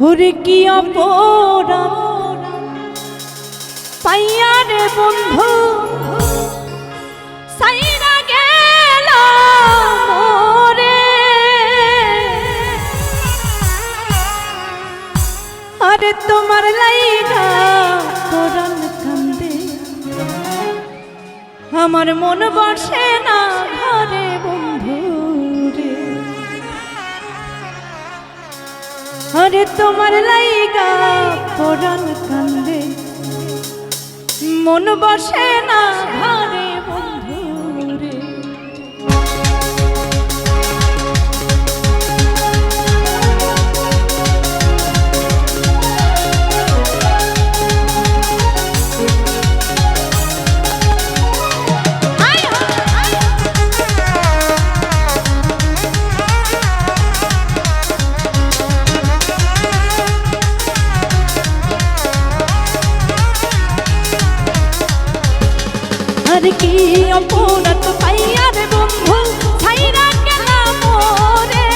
ওরে কি অপরাধ পাইয়া রে বন্ধু সাইরা গেল মোরে। আরে তোমার লাইগা পরাণ কান্দে, আমার মন বসে না ঘরে বন্ধু রে। আরে তোমার লাইগা পরাণ কান্দে, মন বসে না ঘরে বন্ধু রে। আর কি অপরাধ পাইয়া রে বন্ধু ছাইরা গেলাম মোরে।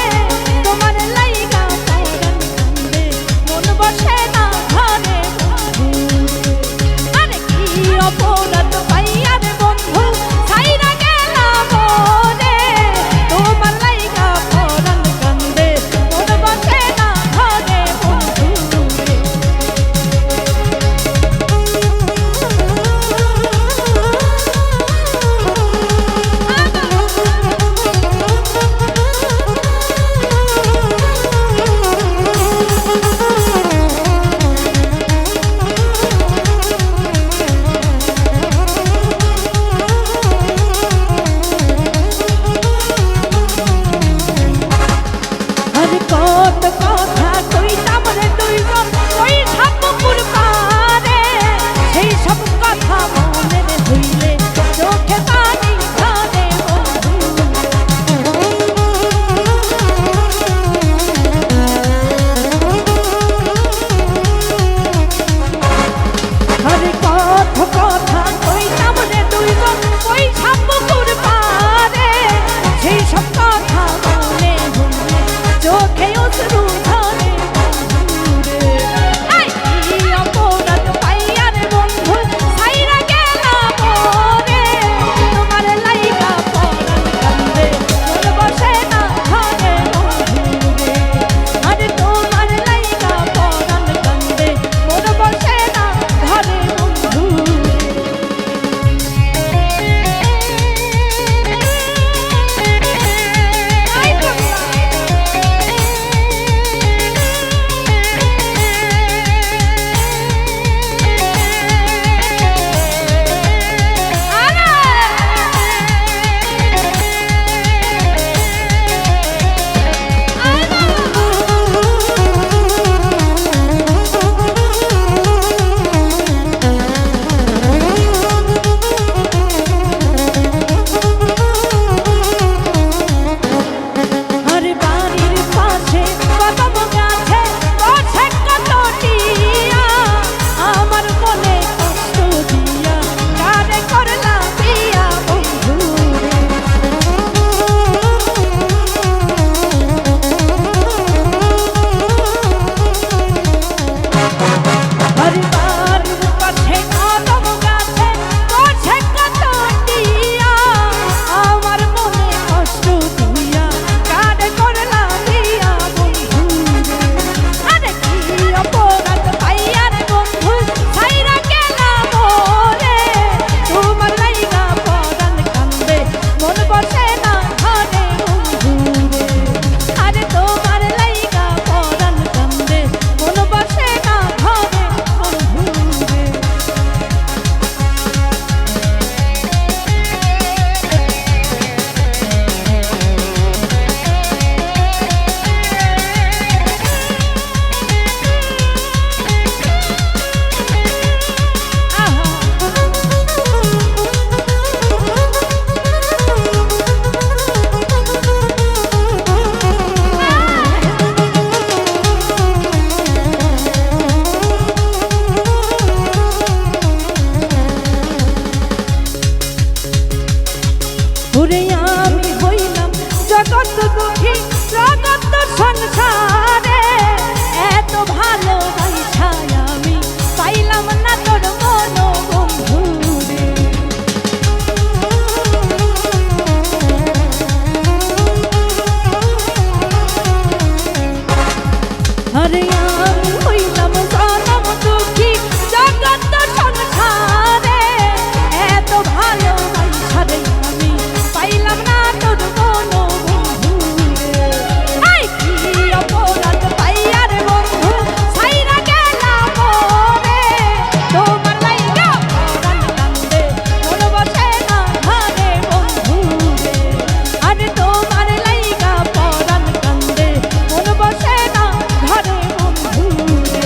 তোমার লাইগা পরাণ কান্দে, মন বসে না ঘরে বন্ধু। আর কি অপরাধ পাইয়া রে বন্ধু ছাইরা গেলাম মোরে। তোমার লাইগা পরাণ কান্দে, মন বসে না ঘরে বন্ধু রে। কত কথা কইতাম রে দুইজন ওই ঠাকুর পারে, সেই সব কথা মনে হইলে চোখে পানি ধরে বন্ধু। আরে কত কথা কইতাম রে দুইজন ওই ঠাকুর পারে, সেই সব কথা মনে হইলে চোখে অশ্রু ধরে বন্ধু রে। কি অপরাধ পাইয়া রে বন্ধু ছাইরা গেলাম মোরে। তোমার লাইগা পরাণ কান্দে, মন বসে না ঘরে বন্ধু রে। আরে তোমার লাইগা পরাণ কান্দে, মন বসে না ঘরে বন্ধু রে। আরে আমি হইলাম জনম দুঃখী জগৎ সংসারে, এত ভালোবাসা রে আমি পাইলাম না তোর কোনো বন্ধু রে। আই কি অপরাধ পাইয়া রে বন্ধু ছাইরা গেলাম মোরে, তোমার লাইগা পরাণ কান্দে মন বসে না ঘরে বন্ধু রে। আরে তোমার লাইগা পরাণ কান্দে মন বসে না ঘরে বন্ধু রে।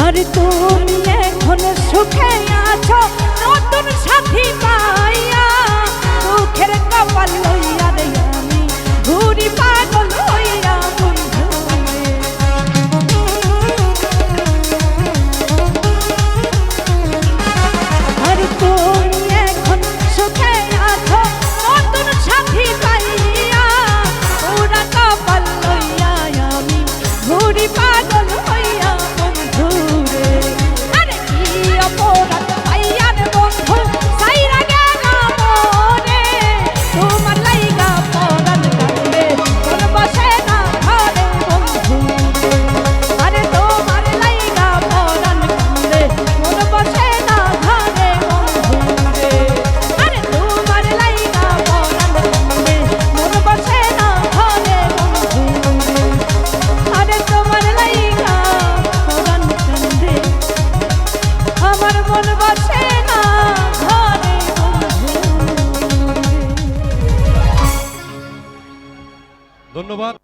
আরে তুমি এখন সুখে আছো নতুন সাথী পাইয়া, দুঃখের কপাল লইয়া রে আমি ঘুরি পাগল হইয়া বন্ধু রে। আরে তুমি এখন সুখে আছো নতুন সাথী পাইয়া, পুরা কপাল লইয়া আমি ঘুরি পাগল হইয়া বন্ধু রে। আরে কি অপরাধ পাইয়া রে বন্ধু ছাইরা গেলাম মোরে, তোমার লাইগা পরাণ কান্দে মন বসে না ঘরে বন্ধু রে। আরে তোমার লাইগা পরাণ কান্দে মন বসে না ঘরে বন্ধু রে। আরে তোমার লাইগা পরাণ কান্দে মন বসে না ঘরে বন্ধু রে। আরে তোমার লাইগা পরাণ কান্দে আমার মন বসে না ঘরে বন্ধু রে। ধন্যবাদ।